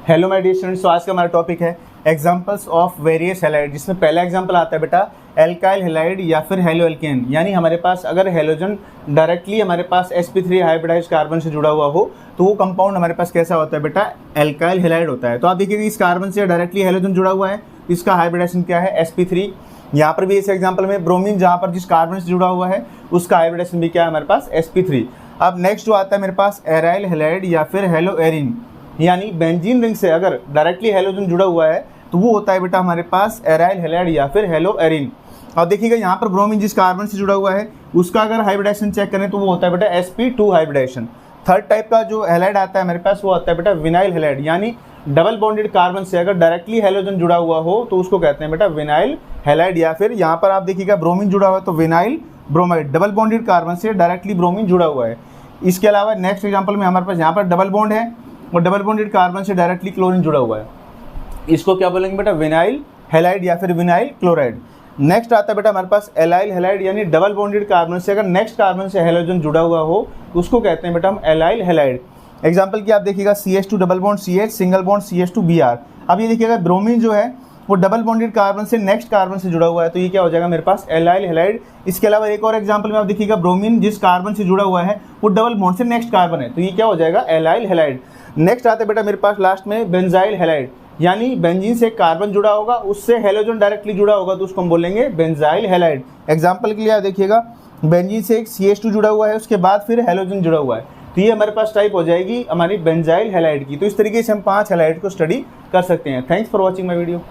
Hello my dear students, तो आज का हमारा टॉपिक है एग्जांपल्स ऑफ वेरियस हैलाइड, जिसमें पहला एग्जांपल आता है बेटा एल्काइल हैलाइड या फिर हेलो एल्केन। यानी हमारे पास अगर हेलोजन डायरेक्टली हमारे पास sp3 हाइब्रिडाइज्ड कार्बन से जुड़ा हुआ हो तो वो कंपाउंड हमारे पास कैसा होता है बेटा, एल्काइल हैलाइड होता है। तो आप देखिए इस कार्बन से डायरेक्टली हेलोजन जुड़ा हुआ है, इसका हाइब्रिडाइजेशन क्या है sp3। यहाँ पर भी इस एग्जाम्पल में ब्रोमीन जहाँ पर जिस कार्बन से जुड़ा हुआ है उसका हाइब्रिडाइजेशन भी क्या है हमारे पास sp3। अब नेक्स्ट जो आता है मेरे पास एराइल हैलाइड या फिर हेलो एरिन, यानी बेंजीन रिंग से अगर डायरेक्टली हेलोजन जुड़ा हुआ है तो वो होता है बेटा हमारे पास एराइल हैलाइड या फिर हेलो एरिन। अब देखिएगा यहाँ पर ब्रोमीन जिस कार्बन से जुड़ा हुआ है उसका अगर हाइब्रिडाइजेशन चेक करें तो वो होता है बेटा sp2 हाइब्रिडाइजेशन। थर्ड टाइप का जो हैलाइड आता है मेरे पास वो आता है बेटा विनाइल हैलाइड, यानी डबल बॉन्डेड कार्बन से अगर डायरेक्टली हेलोजन जुड़ा हुआ हो तो उसको कहते हैं बेटा विनाइल हैलाइड। या फिर यहाँ पर आप देखिएगा ब्रोमीन जुड़ा हुआ है तो vinyl bromide, double bonded carbon से डायरेक्टली ब्रोमीन जुड़ा हुआ है। इसके अलावा नेक्स्ट एग्जाम्पल में हमारे पास यहाँ पर डबल बॉन्ड है और डबल बॉन्डेड कार्बन से डायरेक्टली क्लोरीन जुड़ा हुआ है, इसको क्या बोलेंगे बेटा विनाइल हैलाइड या फिर विनाइल क्लोराइड। नेक्स्ट आता है बेटा हमारे पास एलाइल हैलाइड, यानी डबल बॉन्डेड कार्बन से अगर नेक्स्ट कार्बन से हेलोजन जुड़ा हुआ हो उसको कहते हैं बेटा हम एलाइल हैलाइड। एग्जांपल की आप देखिएगा CH2 double bond CH single bond CH2 Br। अब ये देखिएगा ब्रोमीन जो है वो डबल बॉन्डेड कार्बन से नेक्स्ट कार्बन से जुड़ा हुआ है तो ये क्या हो जाएगा मेरे पास एलाइल हैलाइड। इसके अलावा एक और एग्जांपल में आप देखिएगा ब्रोमीन जिस कार्बन से जुड़ा हुआ है वो डबल बॉन्ड से नेक्स्ट कार्बन है तो ये क्या हो जाएगा एलाइल हैलाइड। नेक्स्ट आता है बेटा मेरे पास लास्ट में बेंजाइल हैलाइड, यानी बेंजीन से कार्बन जुड़ा होगा उससे हेलोजन डायरेक्टली जुड़ा होगा तो उसको हम बोलेंगे बेंजाइल हैलाइड। एग्जांपल के लिए आप देखिएगा बेंजीन से एक CH2 जुड़ा हुआ है उसके बाद फिर हेलोजन जुड़ा हुआ है तो ये हमारे पास टाइप हो जाएगी हमारी बेंजाइल हैलाइड की। तो इस तरीके से हम 5 हैलाइड को स्टडी कर सकते हैं। Thanks for watching my video.